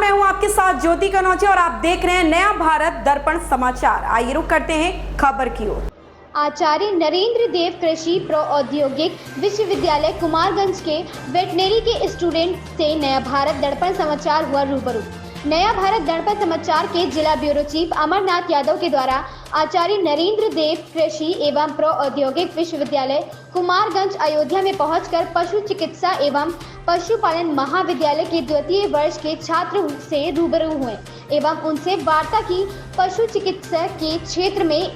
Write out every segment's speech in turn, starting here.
मैं हूं आपके साथ ज्योति कनौजिया और आप देख रहे हैं नया भारत दर्पण समाचार। आइए रुक करते हैं खबर की ओर। आचार्य नरेंद्र देव कृषि प्रौद्योगिक विश्वविद्यालय कुमारगंज के वेटनरी के स्टूडेंट से नया भारत दर्पण समाचार हुआ रूबरू। नया भारत दर्पण समाचार के जिला ब्यूरो चीफ अमरनाथ यादव के द्वारा आचार्य नरेंद्र देव कृषि एवं प्रौद्योगिक विश्वविद्यालय कुमारगंज अयोध्या में पहुंचकर पशु चिकित्सा एवं पशुपालन महाविद्यालय के द्वितीय वर्ष के छात्र से रूबरू हुए एवं उनसे वार्ता की। पशु चिकित्सा के क्षेत्र में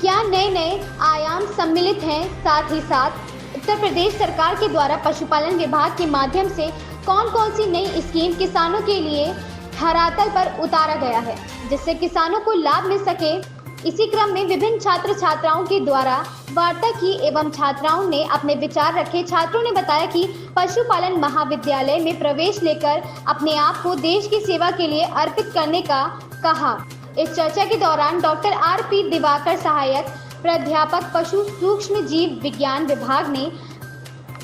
क्या नए नए आयाम सम्मिलित हैं, साथ ही साथ उत्तर प्रदेश सरकार के द्वारा पशुपालन विभाग के माध्यम से कौन कौन सी नई स्कीम किसानों के लिए धरातल पर उतारा गया है, जिससे किसानों को लाभ मिल सके। इसी क्रम में विभिन्न छात्र छात्राओं के द्वारा वार्ता की एवं छात्राओं ने अपने विचार रखे। छात्रों ने बताया कि पशुपालन महाविद्यालय में प्रवेश लेकर अपने आप को देश की सेवा के लिए अर्पित करने का कहा। इस चर्चा के दौरान डॉक्टर आर.पी. दिवाकर, सहायक प्राध्यापक पशु सूक्ष्म जीव विज्ञान विभाग ने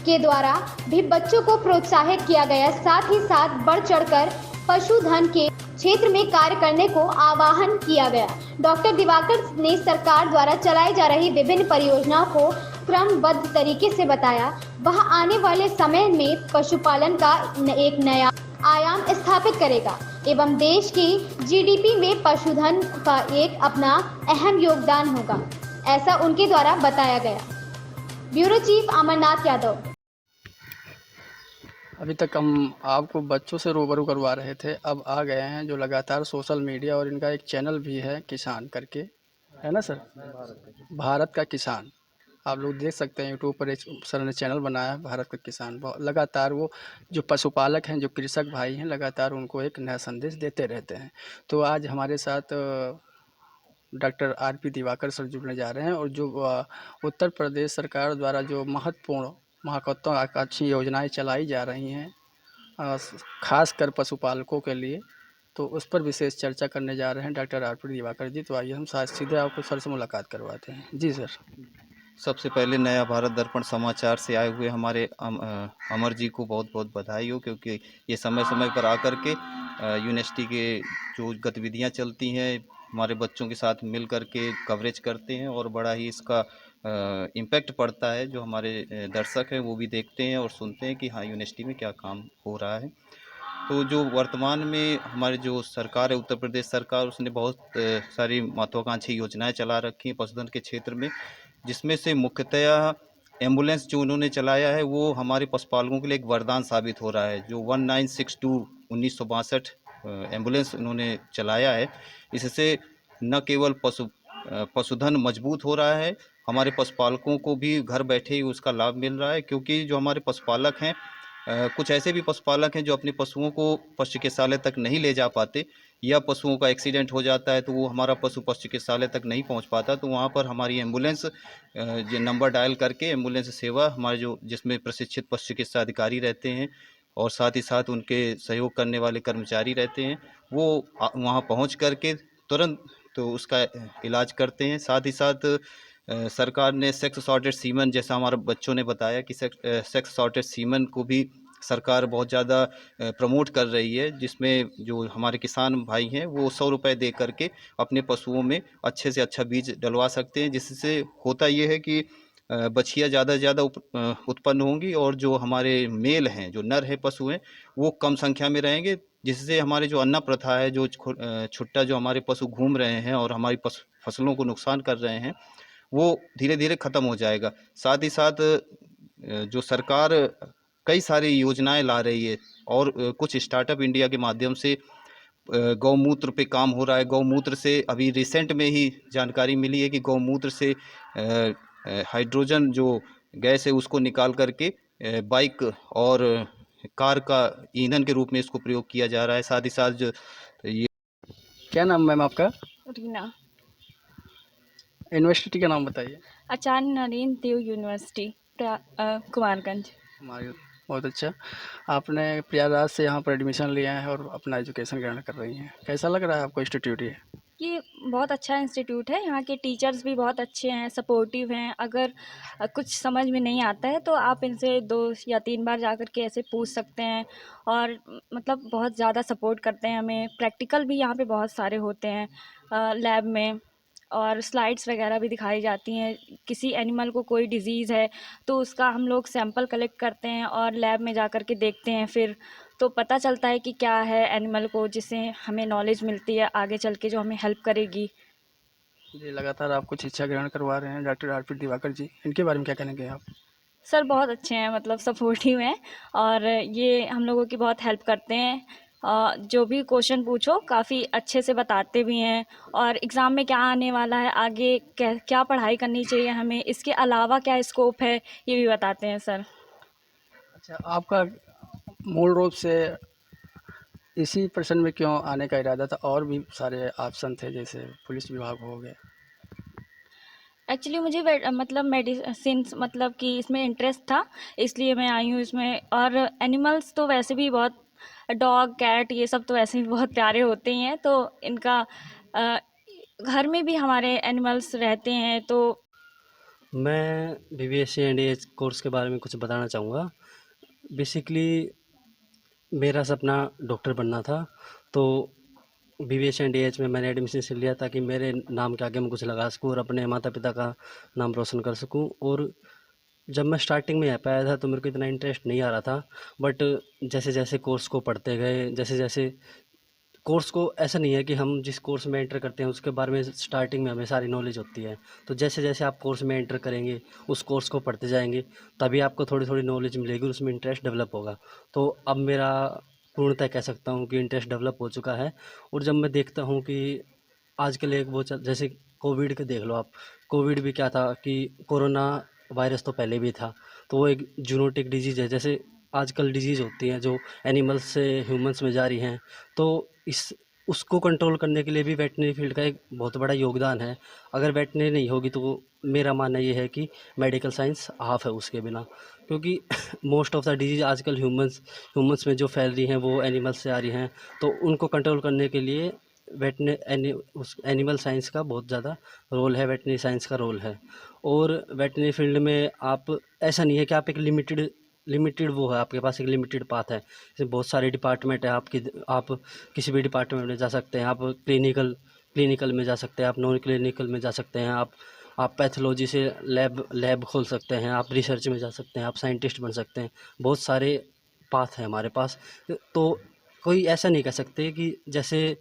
के द्वारा भी बच्चों को प्रोत्साहित किया गया। साथ ही साथ बढ़ चढ़कर पशुधन के क्षेत्र में कार्य करने को आह्वान किया गया। डॉक्टर दिवाकर ने सरकार द्वारा चलाई जा रही विभिन्न परियोजनाओं को क्रमबद्ध तरीके से बताया। वह आने वाले समय में पशुपालन का एक नया आयाम स्थापित करेगा एवं देश की जीडीपी में पशुधन का एक अपना अहम योगदान होगा, ऐसा उनके द्वारा बताया गया। Bureau chief Amarnath Yadav. अभी तक हम आपको बच्चों से रूबरू करवा रहे थे, अब आ गए हैं जो लगातार सोशल मीडिया और इनका एक चैनल भी है किसान करके, है ना सर, भारत का किसान। आप लोग देख सकते हैं यूट्यूब पर एक सर ने चैनल बनाया है भारत का किसान। लगातार वो जो पशुपालक हैं, जो कृषक भाई हैं, लगातार उनको एक नया संदेश देते रहते हैं। तो आज हमारे साथ डॉक्टर आर.पी. दिवाकर सर जुड़ने जा रहे हैं और जो उत्तर प्रदेश सरकार द्वारा जो महत्वपूर्ण महत्वाकांक्षी योजनाएं चलाई जा रही हैं खासकर पशुपालकों के लिए, तो उस पर विशेष चर्चा करने जा रहे हैं डॉक्टर आर.पी. दिवाकर जी। तो आइए हम सीधे आपको सर से मुलाकात करवाते हैं। जी सर। सबसे पहले नया भारत दर्पण समाचार से आए हुए हमारे अमर जी को बहुत बहुत बधाई हो, क्योंकि ये समय समय पर आकर के यूनिवर्सिटी के जो गतिविधियां चलती हैं हमारे बच्चों के साथ मिल कर के कवरेज करते हैं और बड़ा ही इसका इम्पैक्ट पड़ता है। जो हमारे दर्शक हैं वो भी देखते हैं और सुनते हैं कि हाँ यूनिवर्सिटी में क्या काम हो रहा है। तो जो वर्तमान में हमारी जो सरकार है उत्तर प्रदेश सरकार, उसने बहुत सारी महत्वाकांक्षी योजनाएं चला रखी हैं पशुधन के क्षेत्र में, जिसमें से मुख्यतः एम्बुलेंस जो उन्होंने चलाया है वो हमारे पशुपालकों के लिए एक वरदान साबित हो रहा है। जो 1962 1962 एम्बुलेंस उन्होंने चलाया है, इससे न केवल पशुधन मजबूत हो रहा है, हमारे पशुपालकों को भी घर बैठे ही उसका लाभ मिल रहा है। क्योंकि जो हमारे पशुपालक हैं, कुछ ऐसे भी पशुपालक हैं जो अपने पशुओं को पशु चिकित्सालय तक नहीं ले जा पाते, या पशुओं का एक्सीडेंट हो जाता है तो वो हमारा पशु चिकित्सालय तक नहीं पहुंच पाता, तो वहाँ पर हमारी एम्बुलेंस जो नंबर डायल करके एम्बुलेंस सेवा हमारे जो जिसमें प्रशिक्षित पशु चिकित्सा अधिकारी रहते हैं और साथ ही साथ उनके सहयोग करने वाले कर्मचारी रहते हैं, वो वहाँ पहुँच करके तुरंत तो उसका इलाज करते हैं। साथ ही साथ सरकार ने सेक्स सॉर्टेड सीमन, जैसा हमारे बच्चों ने बताया कि सेक्स सॉर्टेड सीमन को भी सरकार बहुत ज़्यादा प्रमोट कर रही है, जिसमें जो हमारे किसान भाई हैं वो 100 रुपये दे करके अपने पशुओं में अच्छे से अच्छा बीज डलवा सकते हैं। जिससे होता ये है कि बछिया ज़्यादा से ज़्यादा उत्पन्न होंगी और जो हमारे मेल हैं, जो नर है पशु हैं, वो कम संख्या में रहेंगे, जिससे हमारे जो अन्ना प्रथा है, जो छुट्टा जो हमारे पशु घूम रहे हैं और हमारी फसलों को नुकसान कर रहे हैं, वो धीरे धीरे ख़त्म हो जाएगा। साथ ही साथ जो सरकार कई सारी योजनाएं ला रही है और कुछ स्टार्टअप इंडिया के माध्यम से गौमूत्र पे काम हो रहा है। गौमूत्र से अभी रिसेंट में ही जानकारी मिली है कि गौमूत्र से हाइड्रोजन जो गैस है उसको निकाल करके बाइक और कार का ईंधन के रूप में इसको प्रयोग किया जा रहा है। साथ ही साथ जो ये क्या नाम मैम आपका? रीना। यूनिवर्सिटी का नाम बताइए। आचार्य नरेंद्र देव यूनिवर्सिटी कुमारगंज। बहुत अच्छा। आपने प्रयागराज से यहाँ पर एडमिशन लिया है और अपना एजुकेशन ग्रहण कर रही हैं, कैसा लग रहा है आपको इंस्टीट्यूट ये? ये बहुत अच्छा इंस्टीट्यूट है। यहाँ के टीचर्स भी बहुत अच्छे हैं, सपोर्टिव हैं। अगर कुछ समझ में नहीं आता है तो आप इनसे 2 या 3 बार जा कर के ऐसे पूछ सकते हैं, और मतलब बहुत ज़्यादा सपोर्ट करते हैं हमें। प्रैक्टिकल भी यहाँ पे बहुत सारे होते हैं लैब में, और स्लाइड्स वगैरह भी दिखाई जाती हैं। किसी एनिमल को कोई डिज़ीज़ है तो उसका हम लोग सैंपल कलेक्ट करते हैं और लैब में जा कर के देखते हैं फिर, तो पता चलता है कि क्या है एनिमल को, जिससे हमें नॉलेज मिलती है आगे चल के जो हमें हेल्प करेगी। जी, लगातार आप कुछ शिक्षा ग्रहण करवा रहे हैं डॉक्टर आरपी दिवाकर जी, इनके बारे में क्या कहेंगे आप? सर बहुत अच्छे हैं, मतलब सपोर्टिव हैं, और ये हम लोगों की बहुत हेल्प करते हैं। जो भी क्वेश्चन पूछो काफ़ी अच्छे से बताते भी हैं, और एग्ज़ाम में क्या आने वाला है, आगे क्या क्या पढ़ाई करनी चाहिए हमें, इसके अलावा क्या स्कोप है, ये भी बताते हैं सर। अच्छा, आपका मूल रूप से इसी प्रश्न में क्यों आने का इरादा था? और भी सारे ऑप्शन थे, जैसे पुलिस विभाग हो गए। एक्चुअली मुझे मतलब मेडिसिन्स, मतलब कि इसमें इंटरेस्ट था, इसलिए मैं आई हूँ इसमें। और एनिमल्स तो वैसे भी बहुत, डॉग कैट ये सब तो वैसे भी बहुत प्यारे होते ही हैं, तो इनका अ, घर में भी हमारे एनिमल्स रहते हैं तो। मैं बीबीएससी एंड एज कोर्स के बारे में कुछ बताना चाहूँगा। बेसिकली मेरा सपना डॉक्टर बनना था, तो बीबीएससी एंड एज में मैंने एडमिशन से लिया ताकि मेरे नाम के आगे मैं कुछ लगा सकूँ और अपने माता पिता का नाम रोशन कर सकूँ। और जब मैं स्टार्टिंग में यहाँ पे आया था तो मेरे को इतना इंटरेस्ट नहीं आ रहा था, बट जैसे जैसे कोर्स को पढ़ते गए, जैसे जैसे कोर्स को, ऐसा नहीं है कि हम जिस कोर्स में एंटर करते हैं उसके बारे में स्टार्टिंग में हमें सारी नॉलेज होती है। तो जैसे जैसे आप कोर्स में एंटर करेंगे, उस कोर्स को पढ़ते जाएंगे, तभी आपको थोड़ी थोड़ी नॉलेज मिलेगी, उसमें इंटरेस्ट डेवलप होगा। तो अब मेरा पूर्णतः कह सकता हूँ कि इंटरेस्ट डेवलप हो चुका है। और जब मैं देखता हूँ कि आजकल एक वो जैसे कोविड के देख लो आप, कोविड भी क्या था कि कोरोना वायरस तो पहले भी था, तो वो एक जूनोटिक डिजीज़ है। जैसे आजकल डिजीज़ होती हैं जो एनिमल्स से ह्यूमंस में जा रही हैं, तो इस उसको कंट्रोल करने के लिए भी वेटनरी फील्ड का एक बहुत बड़ा योगदान है। अगर वेटनरी नहीं होगी तो मेरा मानना ये है कि मेडिकल साइंस हाफ है उसके बिना, क्योंकि मोस्ट ऑफ द डिजीज़ आजकल ह्यूमंस में जो फैल रही हैं वो एनिमल्स से आ रही हैं। तो उनको कंट्रोल करने के लिए उस एनिमल साइंस का बहुत ज़्यादा रोल है, वेटनरी साइंस का रोल है। और वेटनरी फील्ड में आप, ऐसा नहीं है कि आप एक लिमिटेड वो है, आपके पास एक लिमिटेड पाथ है। जैसे बहुत सारे डिपार्टमेंट है आपकी, आप किसी भी डिपार्टमेंट में जा सकते हैं। आप क्लिनिकल में जा सकते हैं, आप नॉन क्लिनिकल में जा सकते हैं, आप पैथोलॉजी से लैब खोल सकते हैं, आप रिसर्च में जा सकते हैं, आप साइंटिस्ट बन सकते हैं। बहुत सारे पाथ हैं हमारे पास। तो कोई ऐसा नहीं कह सकते कि जैसे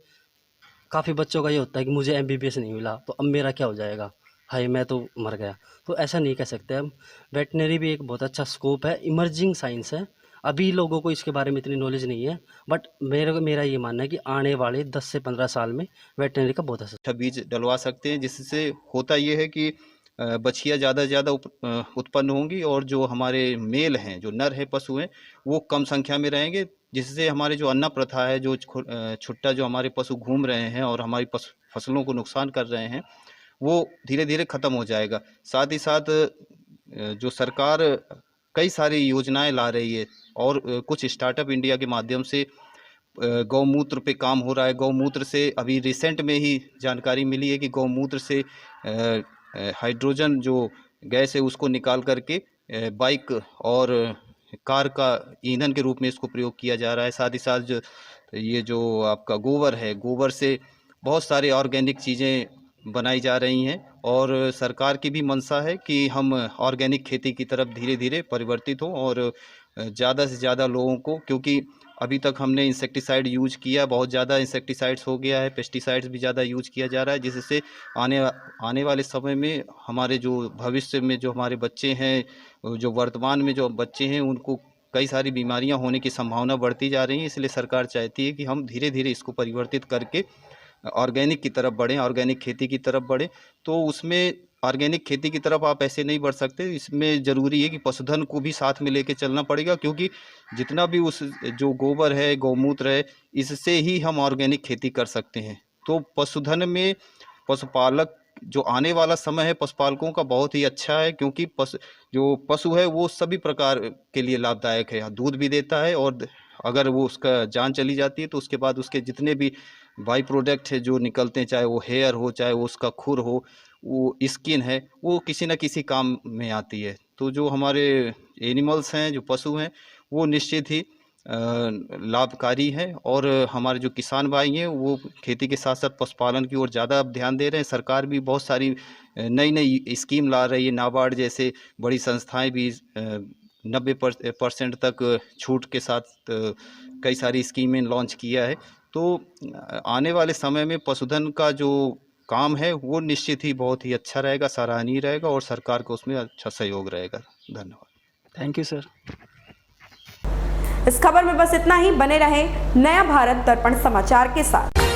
काफ़ी बच्चों का ये होता है कि मुझे एमबीबीएस नहीं मिला तो अब मेरा क्या हो जाएगा, हाय मैं तो मर गया। तो ऐसा नहीं कह सकते हम। वेटनरी भी एक बहुत अच्छा स्कोप है, इमर्जिंग साइंस है। अभी लोगों को इसके बारे में इतनी नॉलेज नहीं है, बट मेरा ये मानना है कि आने वाले 10 से 15 साल में वेटनरी का बहुत असर। बीज डलवा सकते हैं, जिससे होता ये है कि बछिया ज़्यादा से ज़्यादा उत्पन्न होंगी, और जो हमारे मेल हैं, जो नर है पशु हैं, वो कम संख्या में रहेंगे, जिससे हमारे जो अन्ना प्रथा है, जो छुट्टा जो हमारे पशु घूम रहे हैं और हमारी फसलों को नुकसान कर रहे हैं, वो धीरे धीरे ख़त्म हो जाएगा। साथ ही साथ जो सरकार कई सारी योजनाएं ला रही है, और कुछ स्टार्टअप इंडिया के माध्यम से गौमूत्र पे काम हो रहा है। गौमूत्र से अभी रिसेंट में ही जानकारी मिली है कि गौमूत्र से हाइड्रोजन जो गैस है उसको निकाल करके बाइक और कार का ईंधन के रूप में इसको प्रयोग किया जा रहा है। साथ ही साथ ये जो आपका गोबर है, गोबर से बहुत सारे ऑर्गेनिक चीज़ें बनाई जा रही हैं, और सरकार की भी मंशा है कि हम ऑर्गेनिक खेती की तरफ धीरे धीरे परिवर्तित हों, और ज़्यादा से ज़्यादा लोगों को, क्योंकि अभी तक हमने इंसेक्टिसाइड यूज किया, बहुत ज़्यादा इंसेक्टिसाइड्स हो गया है, पेस्टिसाइड्स भी ज़्यादा यूज किया जा रहा है, जिससे आने वाले समय में हमारे जो भविष्य में जो हमारे बच्चे हैं, जो वर्तमान में जो बच्चे हैं, उनको कई सारी बीमारियां होने की संभावना बढ़ती जा रही है। इसलिए सरकार चाहती है कि हम धीरे धीरे इसको परिवर्तित करके ऑर्गेनिक की तरफ बढ़ें, ऑर्गेनिक खेती की तरफ बढ़ें। तो उसमें ऑर्गेनिक खेती की तरफ आप ऐसे नहीं बढ़ सकते, इसमें ज़रूरी है कि पशुधन को भी साथ में लेके चलना पड़ेगा, क्योंकि जितना भी उस जो गोबर है, गौमूत्र है, इससे ही हम ऑर्गेनिक खेती कर सकते हैं। तो पशुधन में पशुपालक जो आने वाला समय है पशुपालकों का बहुत ही अच्छा है, क्योंकि जो पशु है वो सभी प्रकार के लिए लाभदायक है। दूध भी देता है, और अगर वो उसका जान चली जाती है तो उसके बाद उसके जितने भी बाई प्रोडक्ट है जो निकलते हैं, चाहे वो हेयर हो, चाहे वो उसका खुर हो, वो स्किन है, वो किसी न किसी काम में आती है। तो जो हमारे एनिमल्स हैं, जो पशु हैं, वो निश्चित ही लाभकारी हैं। और हमारे जो किसान भाई हैं वो खेती के साथ साथ पशुपालन की ओर ज़्यादा अब ध्यान दे रहे हैं। सरकार भी बहुत सारी नई नई स्कीम ला रही है, नाबार्ड जैसे बड़ी संस्थाएं भी 90% तक छूट के साथ कई सारी स्कीमें लॉन्च किया है। तो आने वाले समय में पशुधन का जो काम है वो निश्चित ही बहुत ही अच्छा रहेगा, सराहनीय रहेगा और सरकार को उसमें अच्छा सहयोग रहेगा। धन्यवाद। Thank you sir. इस खबर में बस इतना ही। बने रहे नया भारत दर्पण समाचार के साथ।